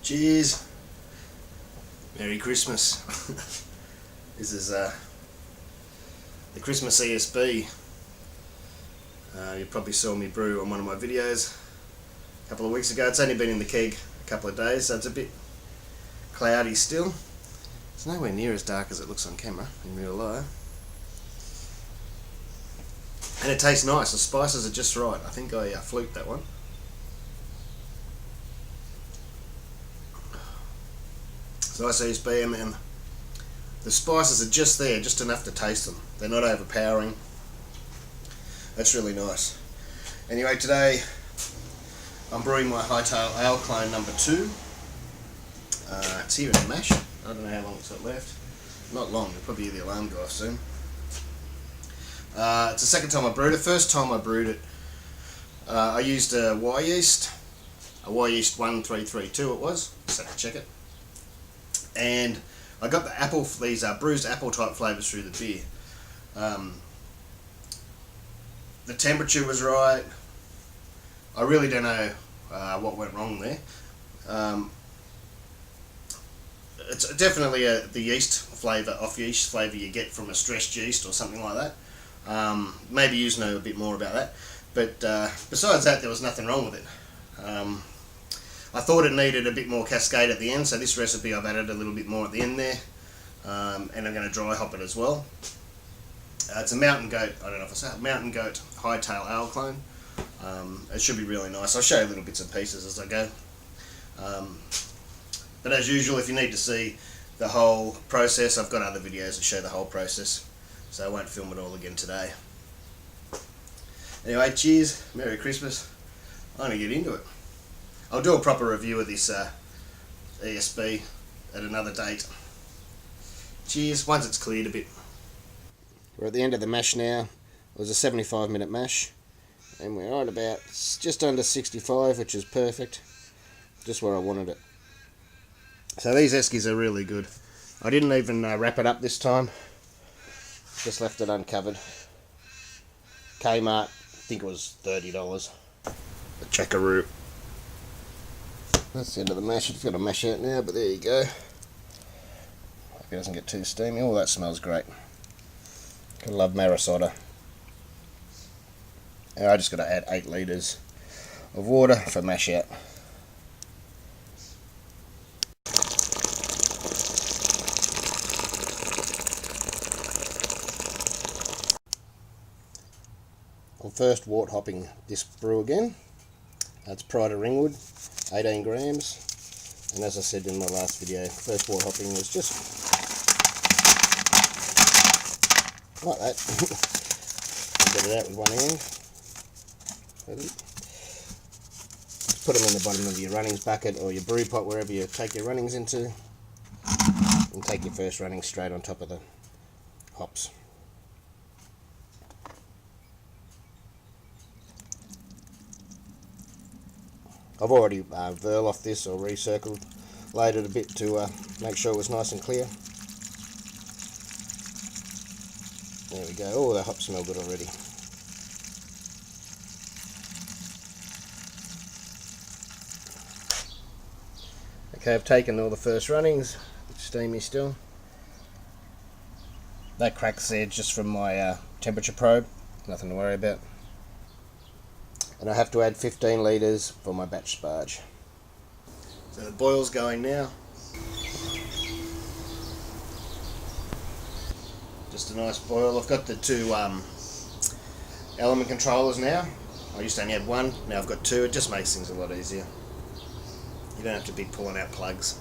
Cheers. Merry Christmas. This is the Christmas ESB. You probably saw me brew on one of my videos a couple of weeks ago. It's only been in the keg a couple of days, so it's a bit cloudy still. It's nowhere near as dark as it looks on camera in real life. And it tastes nice. The spices are just right. I think I fluked that one. So nice ESB, and the spices are just there, just enough to taste them. They're not overpowering. That's really nice. Anyway, today I'm brewing my Hightail Ale clone number 2. It's here in the mash. I don't know how long it's got left. Not long. It'll probably hear the alarm go off soon. It's the second time I brewed it. First time I brewed it, I used a yeast 1332 it was. Just have to check it. And I got these bruised apple type flavours through the beer. The temperature was right. I really don't know what went wrong there. It's definitely the yeast flavour, off-yeast flavour you get from a stressed yeast or something like that. Maybe you know a bit more about that. But besides that, there was nothing wrong with it. I thought it needed a bit more cascade at the end, so this recipe I've added a little bit more at the end there. And I'm going to dry hop it as well. It's a Mountain Goat, I don't know if I say it, Mountain Goat Hightail Ale clone. It should be really nice. I'll show you little bits and pieces as I go. But as usual, if you need to see the whole process, I've got other videos that show the whole process, so I won't film it all again today. Anyway, cheers, Merry Christmas. I'm going to get into it. I'll do a proper review of this ESB at another date. Cheers, once it's cleared a bit. We're at the end of the mash now. It was a 75-minute mash, and we're at about just under 65, which is perfect. Just where I wanted it. So these eskies are really good. I didn't even wrap it up this time. Just left it uncovered. Kmart, I think it was $30. The Checkaroo. That's the end of the mash. It's got to mash out now, but there you go. Hope it doesn't get too steamy. Oh, that smells great. I love Marisota. And I just got to add 8 litres of water for mash out. I'm first wort hopping this brew again. That's Pride of Ringwood, 18 grams. And as I said in my last video, first wort hopping was just like that. Get it out with one hand. Put them in the bottom of your runnings bucket or your brew pot, wherever you take your runnings into. And take your first running straight on top of the hops. I've already Verl off this or recircled, laid it a bit to make sure it was nice and clear. There we go. Oh, the hops smell good already. Okay, I've taken all the first runnings. It's steamy still. That crack's there just from my temperature probe. Nothing to worry about. And I have to add 15 litres for my batch sparge. So the boil's going now. Just a nice boil. I've got the 2 element controllers now. I used to only have 1, now I've got 2. It just makes things a lot easier. You don't have to be pulling out plugs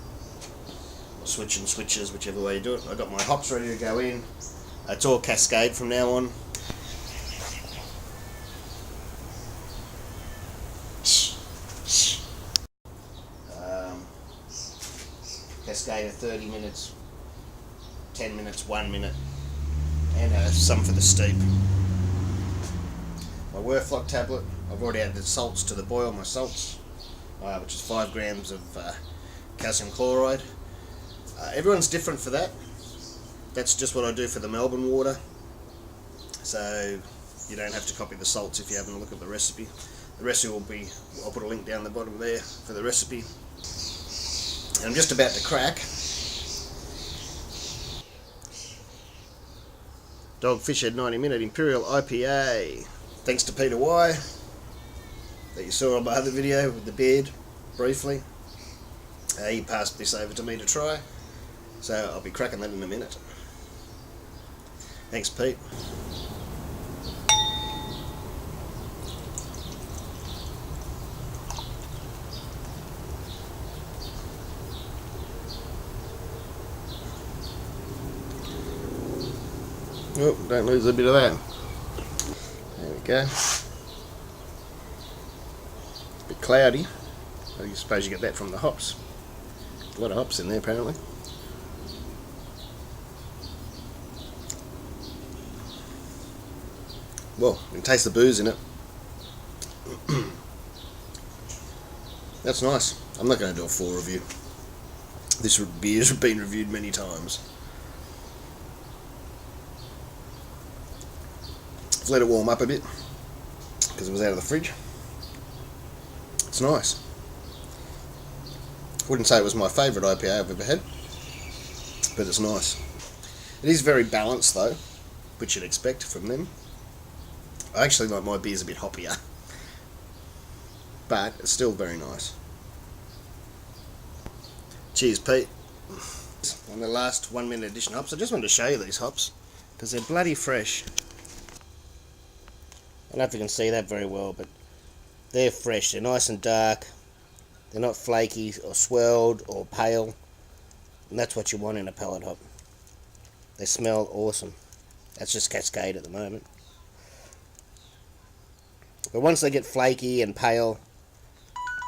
or switching switches, whichever way you do it. I've got my hops ready to go in. It's all cascade from now on. Cascade of 30 minutes, 10 minutes, 1 minute, and some for the steep. My Whirlpool tablet, I've already added salts to the boil, my salts, which is 5 grams of calcium chloride. Everyone's different for that. That's just what I do for the Melbourne water. So you don't have to copy the salts if you haven't looked at the recipe. The recipe will be, I'll put a link down the bottom there for the recipe. And I'm just about to crack Dogfish Head 90-minute Imperial IPA. Thanks to Peter Y, that you saw on my other video with the beard, briefly. He passed this over to me to try, so I'll be cracking that in a minute. Thanks, Pete. Oh, don't lose a bit of that. There we go. A bit cloudy. I suppose you get that from the hops. A lot of hops in there apparently. Well, you can taste the booze in it. That's nice. I'm not going to do a full review. This beer's been reviewed many times. Let it warm up a bit because it was out of the fridge. It's nice. Wouldn't say it was my favourite IPA I've ever had, but it's nice. It is very balanced though, which you'd expect from them. I actually like my beers a bit hoppier, but it's still very nice. Cheers, Pete. And the last 1 minute edition hops. I just wanted to show you these hops because they're bloody fresh. I don't know if you can see that very well, but they're fresh. They're nice and dark. They're not flaky or swirled or pale. And that's what you want in a palate hop. They smell awesome. That's just Cascade at the moment. But once they get flaky and pale,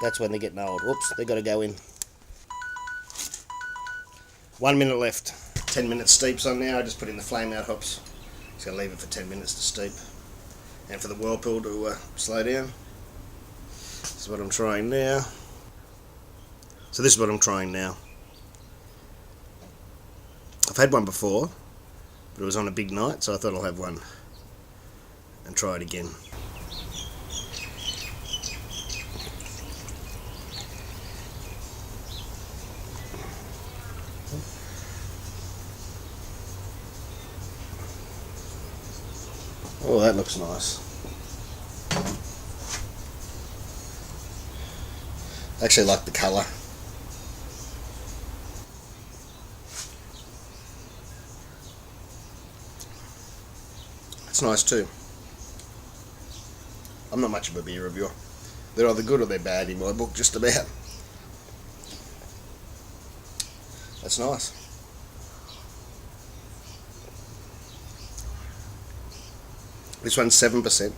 that's when they're getting old. Whoops, they got to go in. 1 minute left. 10 minutes steeps on now. I just put in the flame out hops. Just going to leave it for 10 minutes to steep. And for the Whirlpool to slow down. This is what I'm trying now. So this is what I'm trying now. I've had one before, but it was on a big night, so I thought I'll have one and try it again. Oh, that looks nice. I actually like the colour. It's nice too. I'm not much of a beer reviewer. They're either good or they're bad in my book, just about. That's nice. This one's 7%.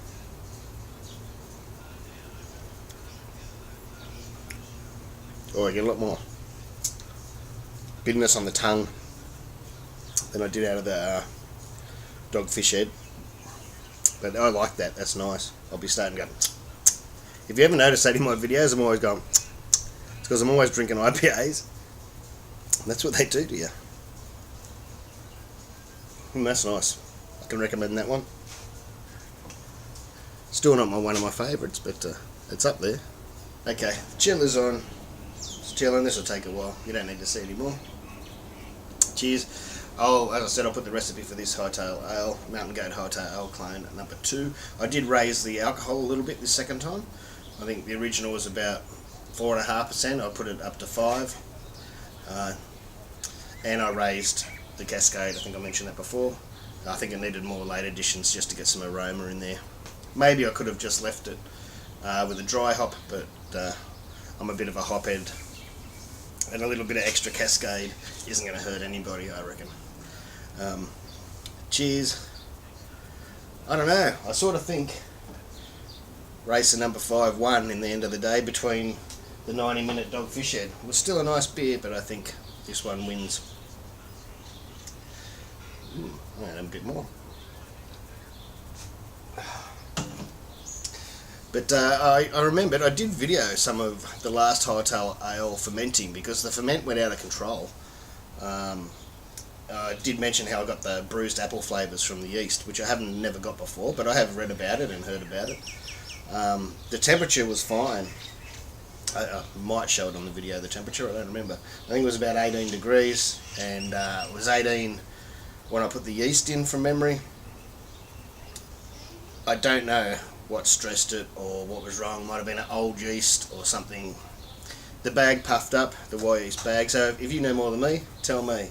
Oh, I get a lot more bitterness on the tongue than I did out of the Dogfish Head. But I like that, that's nice. I'll be starting to go. If you ever noticed that in my videos, I'm always going. It's because I'm always drinking IPAs. And that's what they do to you. That's nice. I can recommend that one. Still not one of my favourites, but it's up there. Okay, chiller's on. It's chilling. This will take a while. You don't need to see anymore. Cheers. Oh, as I said, I'll put the recipe for this Hightail Ale, Mountain Goat Hightail Ale clone number 2. I did raise the alcohol a little bit this second time. I think the original was about 4.5%. I put it up to 5. And I raised the Cascade. I think I mentioned that before. I think it needed more late additions just to get some aroma in there. Maybe I could have just left it with a dry hop, but I'm a bit of a hop head, and a little bit of extra Cascade isn't going to hurt anybody, I reckon. Cheers. I don't know, I sort of think racer number 5 won in the end of the day between the 90-minute Dogfish Head. It was still a nice beer, but I think this one wins. I want a bit more. But I remembered I did video some of the last Hightail Ale fermenting because the ferment went out of control. I did mention how I got the bruised apple flavours from the yeast, which I never got before, but I have read about it and heard about it. The temperature was fine, I might show it on the video, the temperature, I don't remember. I think it was about 18 degrees, and it was 18 when I put the yeast in from memory. I don't know what stressed it or what was wrong. Might have been an old yeast or something. The bag puffed up, the wire yeast bag, so if you know more than me, tell me.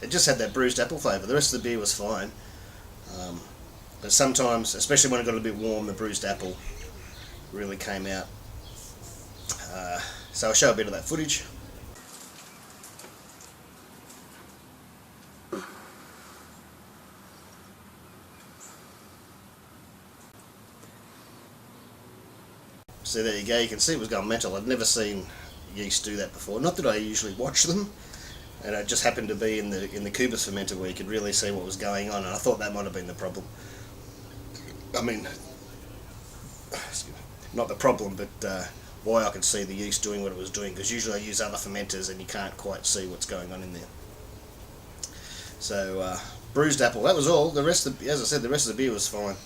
It just had that bruised apple flavour. The rest of the beer was fine. But sometimes, especially when it got a bit warm, the bruised apple really came out. So I'll show a bit of that footage. So there you go, you can see it was going mental. I'd never seen yeast do that before. Not that I usually watch them, and it just happened to be in the Cubis fermenter where you could really see what was going on, and I thought that might have been the problem. I mean, not the problem, but why I could see the yeast doing what it was doing, because usually I use other fermenters and you can't quite see what's going on in there. So bruised apple, that was all. The rest of, as I said, the rest of the beer was fine.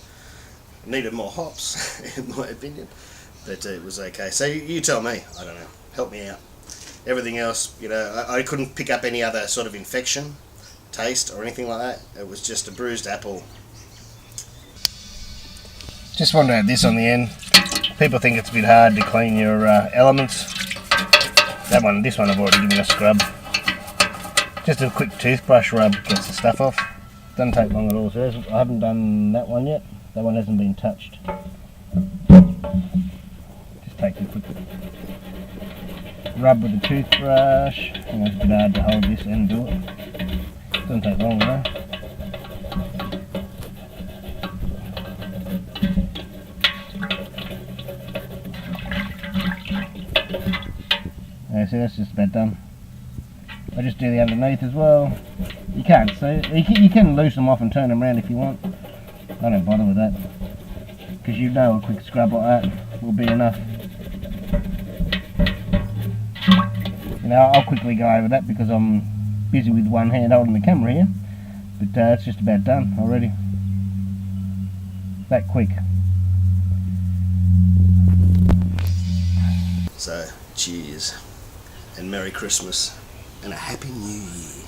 It needed more hops, in my opinion, but it was okay. So you tell me, I don't know, help me out. Everything else, you know, I couldn't pick up any other sort of infection, taste or anything like that. It was just a bruised apple. Just wanted to add this on the end. People think it's a bit hard to clean your elements. This one I've already given a scrub. Just a quick toothbrush rub gets the stuff off. Doesn't take long at all. So I haven't done that one yet. That one hasn't been touched. Just take a quick rub with the toothbrush. I know it's a bit hard to hold this and do it. Doesn't take long though. So that's just about done. I just do the underneath as well. You can't see it. You can loose them off and turn them around if you want. I don't bother with that, because you know a quick scrub like that will be enough. You know, I'll quickly go over that because I'm busy with one hand holding the camera here, but it's just about done already. That quick. So, cheers, and Merry Christmas, and a Happy New Year.